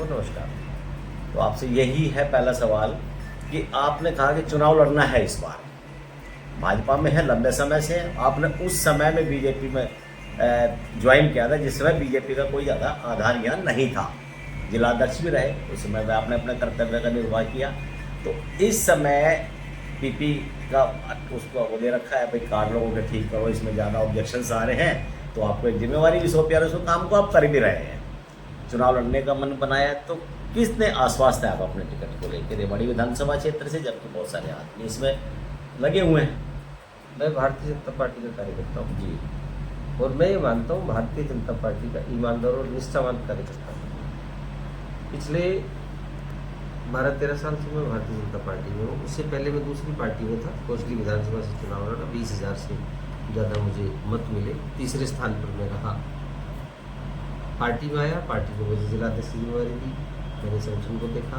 को नमस्कार। तो आपसे यही है पहला सवाल कि आपने कहा कि चुनाव लड़ना है इस बार, भाजपा में है लंबे समय से, आपने उस समय में बीजेपी में ज्वाइन किया था जिस समय बीजेपी का कोई ज़्यादा आधार यहाँ नहीं था, जिलाध्यक्ष भी रहे उस समय में, आपने अपने कर्तव्य का निर्वाह किया। तो इस समय पीपी का उसको वो दे रखा है भाई कार्ड लोगों के ठीक करो, इसमें ज़्यादा ऑब्जेक्शंस आ रहे हैं, तो आपको एक जिम्मेवारी भी सौंपी, और उस काम को आप कर भी रहे हैं, चुनाव लड़ने का मन बनाया। तो किसने आश्वास्त है आप अपने टिकट को लेकर रेवाड़ी विधानसभा क्षेत्र से, जबकि बहुत सारे आदमी इसमें लगे हुए हैं? मैं भारतीय जनता पार्टी का कार्यकर्ता हूँ जी, और मैं ये मानता हूँ भारतीय जनता पार्टी का ईमानदार और निष्ठावान कार्यकर्ता हूँ। पिछले 12-13 साल से मैं भारतीय जनता पार्टी में हूँ। उससे पहले मैं दूसरी पार्टी में था, कोसली विधानसभा से चुनाव लड़ा, 20,000 से ज़्यादा मुझे मत मिले, तीसरे स्थान पर मैं रहा। पार्टी में आया, पार्टी ने मुझे जिलाध्यक्ष की जिम्मेवारी दी, मैंने संगठन को देखा।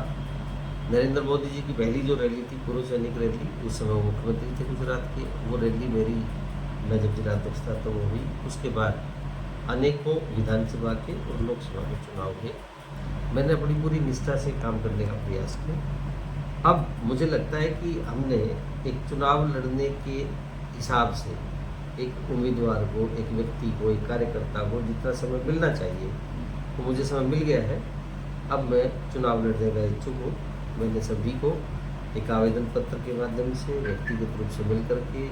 नरेंद्र मोदी जी की पहली जो रैली थी, पूर्व सैनिक रैली, उस समय वो मुख्यमंत्री थे गुजरात के, वो रैली मेरी, मैं जब जिलाध्यक्ष था तो वो हुई। उसके बाद अनेकों विधानसभा के और लोकसभा के चुनाव हुए। मैंने अपनी पूरी निष्ठा से काम करने का प्रयास किया। अब मुझे लगता है कि हमने एक चुनाव लड़ने के हिसाब से एक उम्मीदवार को, एक व्यक्ति को, एक कार्यकर्ता को जितना समय मिलना चाहिए वो मुझे समय मिल गया है। अब मैं चुनाव लड़ने का इच्छुक हूँ। मैंने सभी को एक आवेदन पत्र के माध्यम से व्यक्तिगत रूप से मिल करके,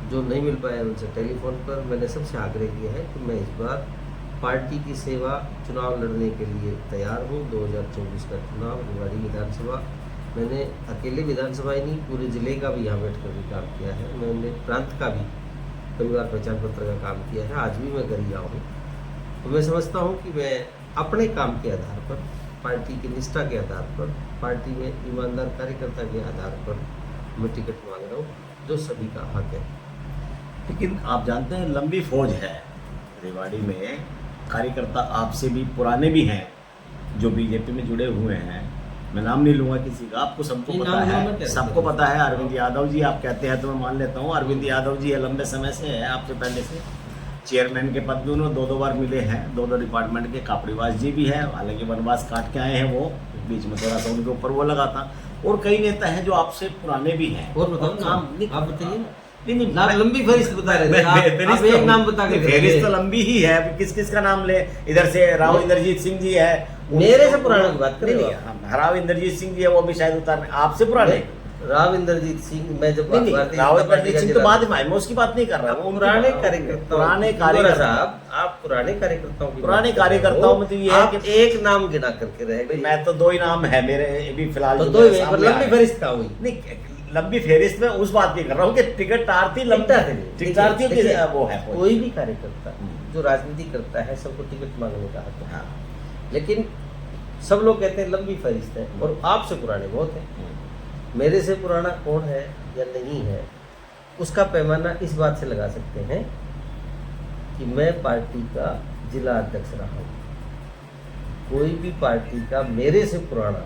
जो नहीं मिल पाया उनसे टेलीफोन पर, मैंने सबसे आग्रह किया है कि मैं इस बार पार्टी की सेवा चुनाव लड़ने के लिए तैयार हूँ। 2024 का चुनाव, रेवाड़ी विधानसभा, मैंने अकेले विधानसभा ही नहीं, पूरे ज़िले का भी यहाँ बैठ कर भी काम किया है। मैंने प्रांत का भी परिवार पहचान पत्र का काम किया है, आज भी मैं कर रहा हूँ। तो मैं समझता हूँ कि मैं अपने काम के आधार पर, पार्टी की निष्ठा के आधार पर, पार्टी में ईमानदार कार्यकर्ता के आधार पर मैं टिकट मांग रहा हूँ, जो सभी का हक है। लेकिन आप जानते हैं लंबी फौज है रेवाड़ी में, कार्यकर्ता आपसे भी पुराने भी हैं जो बीजेपी में जुड़े हुए हैं। मैं नाम नहीं लूँगा किसी का, आपको सबको पता है, सबको पता है। अरविंद यादव जी आप कहते हैं तो मैं मान लेता हूँ, अरविंद यादव जी है, लंबे समय से है, आपसे पहले से चेयरमैन के पद भी उन्होंने 2-2 बार मिले हैं, 2-2 डिपार्टमेंट के। कापड़ीवास जी भी है, हालांकि वनवास काट के आए हैं, वो बीच में थोड़ा सा उनके ऊपर वो लगा था। और कई नेता हैं जो आपसे पुराने भी हैं। और बताओ काम आप बताइए। नहीं, नाम लंबी फहरिस्त बता रहे थे, आप एक नाम बता के फहरिस्त तो लंबी ही है, किस किस का नाम ले। इधर से राव इंद्रजीत सिंह जी है, मेरे से पुराने की बात करें। राव इंद्रजीत सिंह जी है, वो भी शायद उतारने आपसे पुराने। राव इंद्रजीत सिंह, मैं जब राव इंद्रजीत सिंह तो बाद में आए, मैं उसकी बात नहीं कर रहा, वो पुराने कार्यकर्ता, पुराने कार्यकर्ता साहब, आप पुराने कार्यकर्ताओं की पुराने कार्यकर्ताओं में तो ये है कि एक नाम गिना करके रह गए। मैं तो 2 ही नाम है मेरे अभी फिलहाल, तो 2 लंबी फहरिस्त का हुई नहीं, लंबी फहरिस्त में उस बात की कर रहा हूँ कि टिकट टारती टिकटार्थियों की वो है। कोई भी कार्यकर्ता जो राजनीति करता है सबको टिकट मांगने का हक है, लेकिन सब लोग कहते हैं लंबी फहरिस्त है, और आपसे पुराने बहुत हैं। मेरे से पुराना कौन है या नहीं है, उसका पैमाना इस बात से लगा सकते हैं कि मैं पार्टी का जिला अध्यक्ष रहा हूँ। कोई भी पार्टी का मेरे से पुराना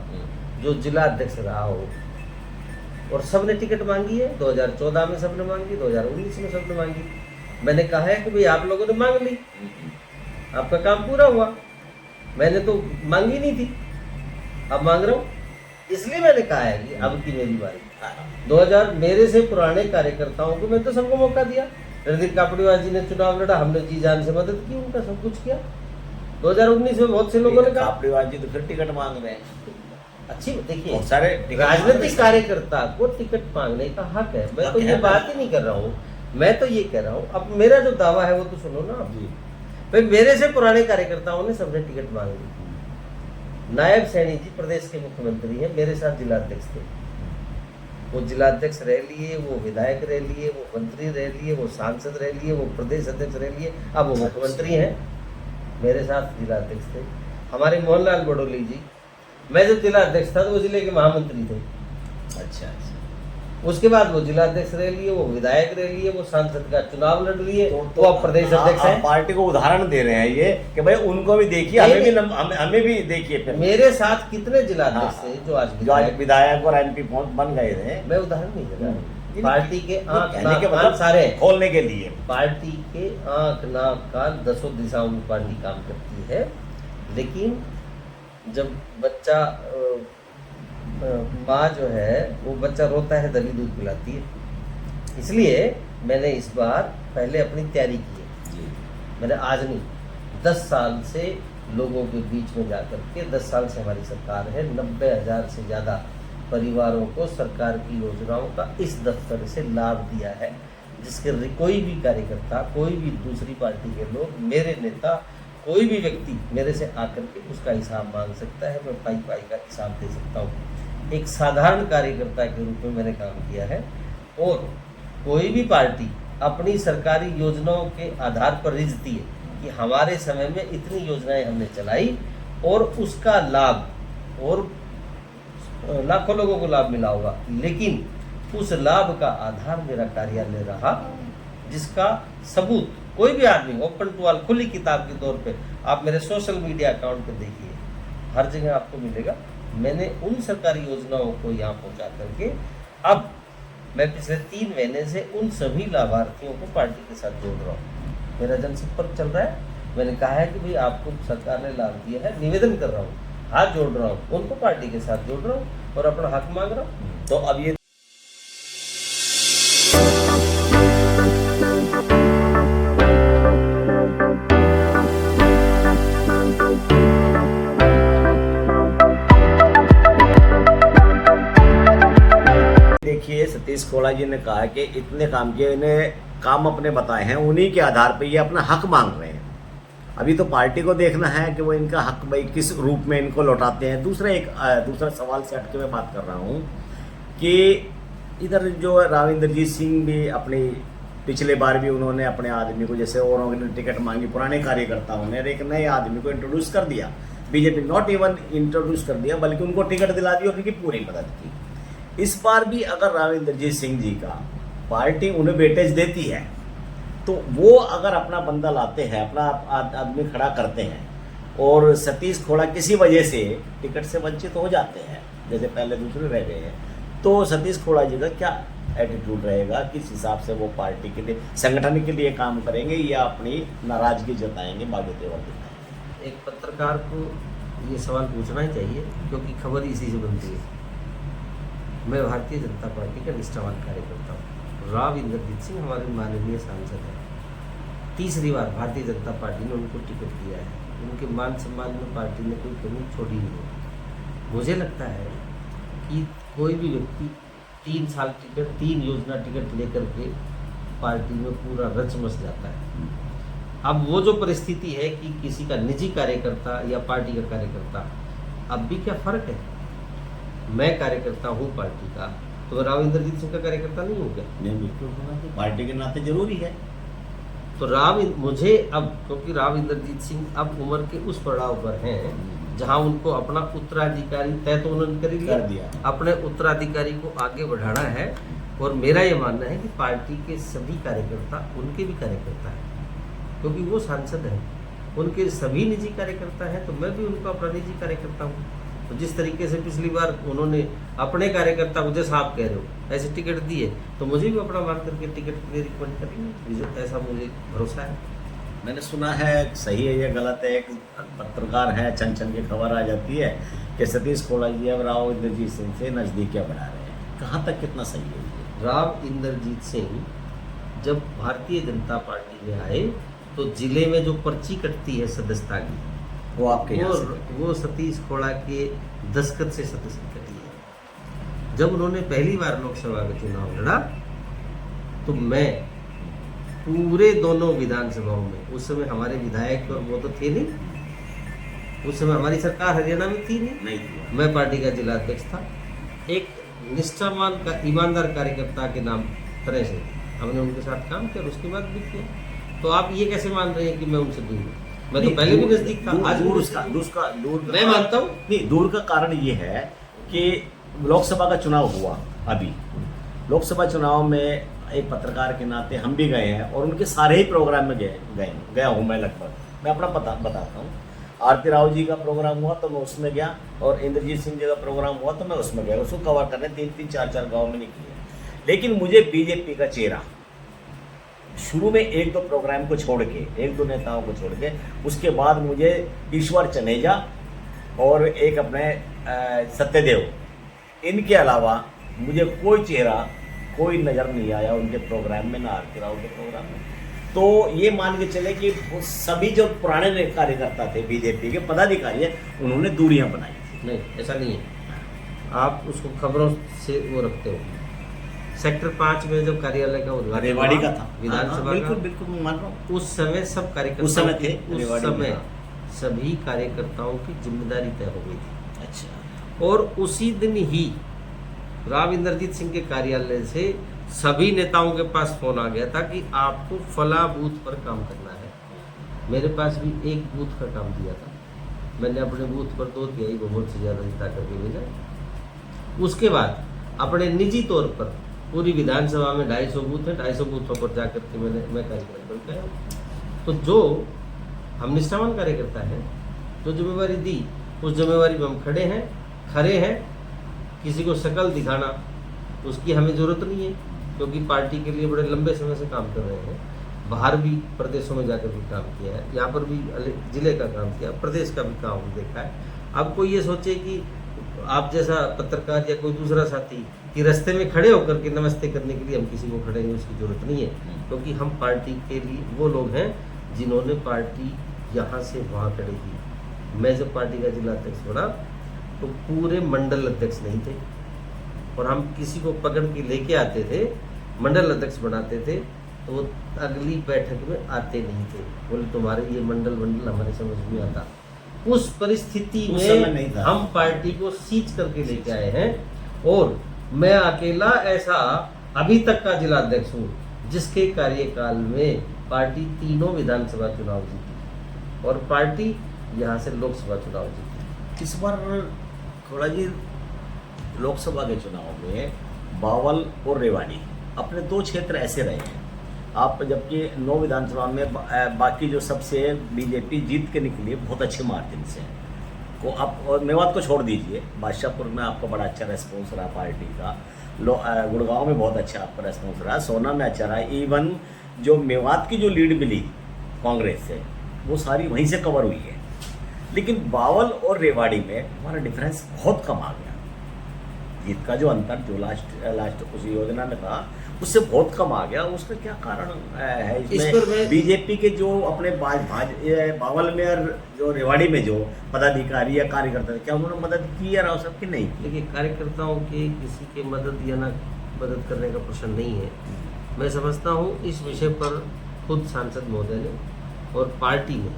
जो जिला अध्यक्ष रहा हो, और सबने टिकट मांगी है, 2014 में सबने मांगी, 2019 में सबने मांगी। मैंने कहा है कि भाई आप लोगों ने मांग ली, आपका काम पूरा हुआ, मैंने तो मांगी नहीं थी, अब मांग रहा हूँ। इसलिए मैंने कहा है कि अब की मेरी बारी। 2000 मेरे से पुराने कार्यकर्ताओं को मैं तो सबको मौका दिया। रणदीप कापड़ीवास जी ने चुनाव लड़ा, हमने जी जान से मदद की, उनका सब कुछ किया। 2019 में बहुत से लोगों ने कहा, कापड़ीवास जी तो फिर टिकट मांग रहे हैं। अच्छी देखिए, सारे राजनीतिक कार्यकर्ता को टिकट मांगने का हक है। मैं तो ये बात ही नहीं कर रहा हूँ, मैं तो ये कह रहा हूँ, अब मेरा जो दावा है वो तो सुनो ना आप जी। भाई मेरे से पुराने कार्यकर्ताओं ने सबने टिकट मांग ली। नायब सैनी जी प्रदेश के मुख्यमंत्री हैं, मेरे साथ जिलाध्यक्ष थे, वो जिलाध्यक्ष रह लिए, वो विधायक रह लिए, वो मंत्री रह लिए, वो सांसद रह लिए, वो प्रदेश अध्यक्ष रह लिए, अब वो मुख्यमंत्री हैं, मेरे साथ जिलाध्यक्ष थे। हमारे मोहनलाल बडोली जी, मैं जब जिला अध्यक्ष था तो वो जिले के महामंत्री थे। अच्छा, उसके बाद वो जिला अध्यक्ष रह लिए, वो विधायक रह लिए, वो सांसद का चुनाव लड़ लिए, तो अब प्रदेश अध्यक्ष हैं। पार्टी को उदाहरण दे रहे हैं ये कि भाई उनको भी देखिए, हमें भी देखिए। मेरे साथ कितने जिला अध्यक्ष थे जो आज विधायक और एमपी बन गए थे। मैं उदाहरण नहीं दे रहा, पार्टी के आंख सारे खोलने के लिए, पार्टी के आंख नाक कान 10 दिशाओं में पार्टी काम करती है। लेकिन जब बच्चा माँ जो है वो बच्चा रोता है तभी दूध पिलाती है। इसलिए मैंने इस बार पहले अपनी तैयारी की है। जी। मैंने आज नहीं, 10 साल से लोगों के बीच में जाकर के, 10 साल से हमारी सरकार है, 90,000 से ज़्यादा परिवारों को सरकार की योजनाओं का इस दफ्तर से लाभ दिया है, जिसके कोई भी कार्यकर्ता, कोई भी दूसरी पार्टी के लोग, मेरे नेता, कोई भी व्यक्ति मेरे से आकर के उसका हिसाब मांग सकता है। मैं पाई का हिसाब दे सकता हूँ। एक साधारण कार्यकर्ता के रूप में मैंने काम किया है। और कोई भी पार्टी अपनी सरकारी योजनाओं के आधार पर रिझती है कि हमारे समय में इतनी योजनाएं हमने चलाई और उसका लाभ और लाखों लोगों को लाभ मिला होगा, लेकिन उस लाभ का आधार मेरा कार्यालय रहा, जिसका सबूत कोई भी आदमी ओपन टू ऑल, खुली किताब के तौर पे आप मेरे सोशल मीडिया अकाउंट पे देखिए, हर जगह आपको मिलेगा। मैंने उन सरकारी योजनाओं को यहाँ पहुँचा करके अब मैं पिछले 3 महीने से उन सभी लाभार्थियों को पार्टी के साथ जोड़ रहा हूँ। मेरा जनसंपर्क चल रहा है। मैंने कहा है कि भाई आपको सरकार ने लाभ दिया है, निवेदन कर रहा हूँ, हाथ जोड़ रहा हूँ, उनको पार्टी के साथ जोड़ रहा हूँ और अपना हक मांग रहा हूँ। तो अब ये देखिए, सतीश खोड़ा जी ने कहा कि इतने काम किए, इन्हें काम अपने बताए हैं, उन्हीं के आधार पे ये अपना हक मांग रहे हैं। अभी तो पार्टी को देखना है कि वो इनका हक भाई किस रूप में इनको लौटाते हैं। दूसरा सवाल से हटके मैं बात कर रहा हूँ कि इधर जो राव इंद्रजीत सिंह भी अपनी पिछले बार भी उन्होंने अपने आदमी को, जैसे औरों ने टिकट मांगी, पुराने कार्यकर्ताओं ने एक नए आदमी को इंट्रोड्यूस कर दिया। बीजेपी नॉट इवन इंट्रोड्यूस कर दिया, बल्कि उनको टिकट दिला दी और उनकी पूरी मदद की। इस बार भी अगर राव इंद्रजीत सिंह जी का पार्टी उन्हें वेटेज देती है, तो वो अगर अपना बंदा लाते हैं, अपना आदमी खड़ा करते हैं, और सतीश खोड़ा किसी वजह से टिकट से वंचित हो जाते हैं, जैसे पहले दूसरे रह गए हैं, तो सतीश खोड़ा जी का क्या एटीट्यूड रहेगा? किस हिसाब से वो पार्टी के लिए, संगठन के लिए काम करेंगे या अपनी नाराजगी जताएंगे, बागी तेवर दिखाएंगे? एक पत्रकार को ये सवाल पूछना ही चाहिए, क्योंकि खबर इसी से बनती है। मैं भारतीय जनता पार्टी का निष्ठावान कार्यकर्ता हूँ। राव इंद्रजीत सिंह हमारे माननीय सांसद हैं। तीसरी बार भारतीय जनता पार्टी ने उनको टिकट दिया है। उनके मान सम्मान में पार्टी ने कोई कमी छोड़ी नहीं है। मुझे लगता है कि कोई भी व्यक्ति 3 साल टिकट, 3 योजना टिकट लेकर के पार्टी में पूरा रच मच जाता है। अब वो जो परिस्थिति है कि किसी का निजी कार्यकर्ता या पार्टी का कार्यकर्ता, अब भी क्या फर्क है? मैं कार्यकर्ता हूँ पार्टी का, तो राव इंद्रजीत सिंह का कार्यकर्ता नहीं हो गया? नहीं, बिल्कुल होना चाहिए, पार्टी के नाते जरूरी है। तो मुझे अब, क्योंकि राव इंद्रजीत सिंह अब उम्र के उस पड़ाव पर हैं जहां उनको अपना उत्तराधिकारी तय तो उन्होंने कर दिया, अपने उत्तराधिकारी को आगे बढ़ाना है। और मेरा ये मानना है कि पार्टी के सभी कार्यकर्ता उनके भी कार्यकर्ता हैं, क्योंकि वो सांसद हैं, उनके सभी निजी कार्यकर्ता हैं, तो मैं भी उनका अपना निजी कार्यकर्ता हूँ। तो जिस तरीके से पिछली बार उन्होंने अपने कार्यकर्ता को, जैसा आप कह रहे हो, ऐसे टिकट दिए, तो मुझे भी अपना मान करके टिकट के लिए रिकमेंड करेंगे, ऐसा मुझे भरोसा है। मैंने सुना है, सही है या गलत है, एक पत्रकार है, छन की खबर आ जाती है कि सतीश खोड़ा जी अब राव इंद्रजीत सिंह से नज़दीकियाँ बढ़ा रहे हैं। कहाँ तक कितना सही है ये? राव इंद्रजीत सिंह जब भारतीय जनता पार्टी में आए तो जिले में जो पर्ची कटती है सदस्यता की, वो आपके यहाँ से वो सतीश खोड़ा के दस्तखत से सदस्य कटी है। जब उन्होंने पहली बार लोकसभा का चुनाव लड़ा, तो मैं पूरे दोनों विधानसभाओं में, उस समय हमारे विधायक और वो तो थे नहीं, उस समय हमारी सरकार हरियाणा में थी नहीं, मैं पार्टी का जिला अध्यक्ष था। एक निष्ठावान का ईमानदार कार्यकर्ता के नाम तरह से हमने उनके साथ काम किया और उसके बाद भी किया। तो आप ये कैसे मान रहे हैं कि मैं उनसे दूर हूँ? मैं तो पहले भी नजदीक था। आज दूर मैं मानता हूँ नहीं, दूर का कारण ये है कि लोकसभा का चुनाव हुआ। अभी लोकसभा चुनाव में एक पत्रकार के नाते हम भी गए हैं और उनके सारे ही प्रोग्राम में गया हूँ मैं लगभग। मैं अपना बताता हूँ। आरती राव जी का प्रोग्राम हुआ तो मैं उसमें गया, और इंद्रजीत सिंह जी का प्रोग्राम हुआ तो मैं उसमें गया। उसको कवर करने 3-3, 4-4 गाँव में निकले। लेकिन मुझे बीजेपी का चेहरा शुरू में 1-2 प्रोग्राम को छोड़ के, 1-2 नेताओं को छोड़ के, उसके बाद मुझे ईश्वर चनेजा और एक अपने सत्यदेव, इनके अलावा मुझे कोई चेहरा कोई नज़र नहीं आया उनके प्रोग्राम में, ना आरती राव के प्रोग्राम में। तो ये मान के चले कि वो सभी जो पुराने कार्यकर्ता थे बीजेपी के पदाधिकारी है, उन्होंने दूरियां बनाई थी। नहीं, ऐसा नहीं है। आप उसको खबरों से वो रखते हो। सेक्टर 5 में जब कार्यालय का उद्घाटन रेवाड़ी का था, विधानसभा बिल्कुल का, बिल्कुल मैं मान रहा हूँ। उस समय सब कार्यकर्ता उस समय थे, उस रेवाड़ी में, समय हाँ। सभी कार्यकर्ताओं की जिम्मेदारी तय हो गई थी। अच्छा। और उसी दिन ही राव इंद्रजीत सिंह के कार्यालय से सभी नेताओं के पास फोन आ गया था कि आपको फला बूथ पर काम करना है। मेरे पास भी एक बूथ का काम दिया था, मैंने अपने बूथ पर 2/3 बहुमत से ज़्यादा जिता करके भेजा। उसके बाद अपने निजी तौर पर पूरी विधानसभा में 250 बूथ है, 250 बूथों पर जाकर के मैं कार्यक्रम करके आया हूँ। तो जो हम निष्ठावान कार्यकर्ता हैं, जो जिम्मेवारी दी उस जिम्मेवारी में हम खड़े हैं। किसी को शकल दिखाना उसकी हमें ज़रूरत नहीं है, क्योंकि पार्टी के लिए बड़े लंबे समय से काम कर रहे हैं। बाहर भी प्रदेशों में जाकर भी काम किया है, यहाँ पर भी जिले का काम किया, प्रदेश का भी काम देखा है। अब कोई ये सोचे कि आप जैसा पत्रकार या कोई दूसरा साथी कि रास्ते में खड़े होकर के नमस्ते करने के लिए हम किसी को खड़े नहीं, उसकी ज़रूरत नहीं है। क्योंकि हम पार्टी के लिए वो लोग हैं जिन्होंने पार्टी यहाँ से वहाँ खड़ी की। मैं जब पार्टी का जिला अध्यक्ष बना तो पूरे मंडल अध्यक्ष नहीं थे, और हम किसी को पकड़ के लेके आते थे, मंडल अध्यक्ष बनाते थे, तो वो अगली बैठक में आते नहीं थे। बोले तुम्हारे ये मंडल हमारे समझ में आता। उस परिस्थिति में हम पार्टी को सींच करके लेके आए हैं, और मैं अकेला ऐसा अभी तक का जिला अध्यक्ष हूँ जिसके कार्यकाल में पार्टी 3 विधानसभा चुनाव जीती और पार्टी यहाँ से लोकसभा चुनाव जीती। इस बार खोड़ा जी लोकसभा के चुनाव में बावल और रेवाड़ी अपने 2 क्षेत्र ऐसे रहे हैं आप, जबकि 9 विधानसभा में बाकी जो सबसे बीजेपी जीत के निकली है बहुत अच्छे मार्जिन से को आप, और मेवात को छोड़ दीजिए, बादशाहपुर में आपका बड़ा अच्छा रेस्पॉन्स रहा पार्टी का, गुड़गांव में बहुत अच्छा आपका रेस्पॉन्स रहा, सोना में अच्छा रहा। इवन जो मेवात की जो लीड मिली कांग्रेस से वो सारी वहीं से कवर हुई है। लेकिन बावल और रेवाड़ी में हमारा डिफरेंस बहुत कम आ गया। जीत का जो अंतर जो लास्ट उस योजना में था उससे बहुत कम आ गया। उसका क्या कारण है इसमें? बीजेपी के जो अपने बावल में और जो रेवाड़ी में जो पदाधिकारी या कार्यकर्ता थे, क्या उन्होंने मदद की या राव साहब की नहीं? देखिए, कार्यकर्ताओं के किसी के मदद या ना मदद करने का प्रश्न नहीं है। मैं समझता हूँ इस विषय पर खुद सांसद महोदय ने और पार्टी ने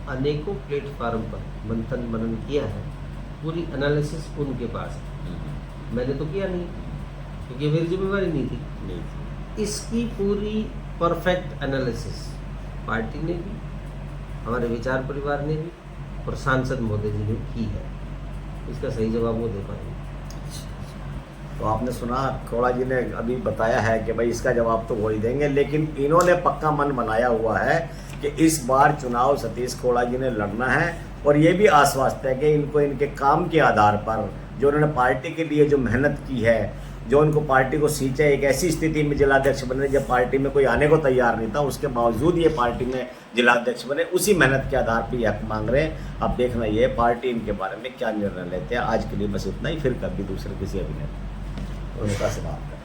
अनेकों प्लेटफार्म पर मंथन मनन किया है। पूरी एनालिसिस उनके पास है, मैंने तो किया नहीं क्योंकि मेरी जिम्मेवारी नहीं थी। इसकी पूरी परफेक्ट एनालिसिस पार्टी ने भी, हमारे विचार परिवार ने भी और सांसद महोदय जी ने की है। इसका सही जवाब वो दे पाएंगे। तो आपने सुना खोड़ा जी ने अभी बताया है कि भाई इसका जवाब तो वो ही देंगे, लेकिन इन्होंने पक्का मन बनाया हुआ है कि इस बार चुनाव सतीश खोड़ा जी ने लड़ना है, और ये भी आश्वस्त है कि इनको इनके काम के आधार पर जो उन्होंने पार्टी के लिए जो मेहनत की है, जो उनको पार्टी को सींचा, एक ऐसी स्थिति में जिलाध्यक्ष बने जब पार्टी में कोई आने को तैयार नहीं था, उसके बावजूद ये पार्टी में जिलाध्यक्ष बने, उसी मेहनत के आधार पर हक मांग रहे हैं। अब देखना ये पार्टी इनके बारे में क्या निर्णय लेते हैं। आज के लिए बस इतना ही, फिर कभी दूसरे किसी अभिनेता उनका से बात करें।